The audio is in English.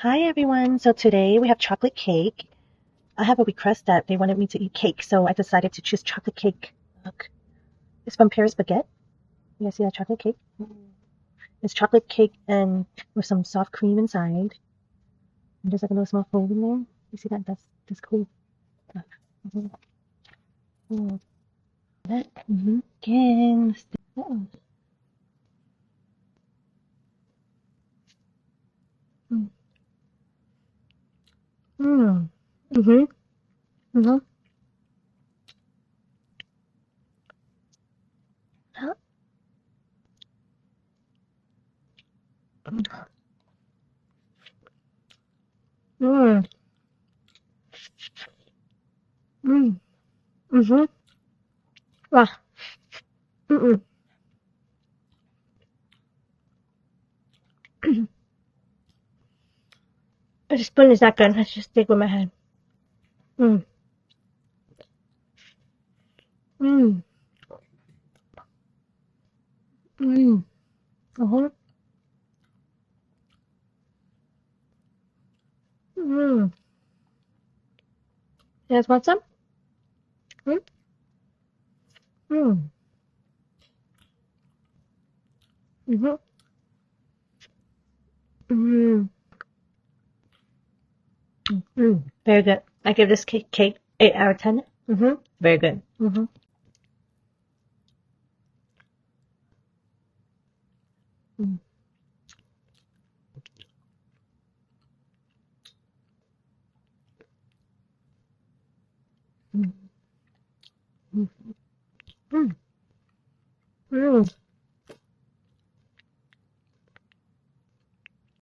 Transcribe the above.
Hi everyone. So today we have chocolate cake. I have a request that they wanted me to eat cake, so I decided to choose chocolate cake. Look, it's from Paris Baguette. You guys see that chocolate cake? It's chocolate cake and with some soft cream inside. And there's like a little small hole in there. You see that? That's cool. Mm-hmm. Mm. That again. Uh-oh. Mm. Mm. Mm-hmm. Mm-hmm. Huh? Mm. Mm. Mm-hmm. Ah. Mm-mm. The spoon is not good. Let's just stick with my hand. Mm. Mm. Mm. Uh-huh. Mm. You guys want some? Mm. Mm. Mm-hmm. Mm. Mm. Very good. I give this cake 8 out of 10. Mm-hmm. Very good. Mm-hmm. Mm.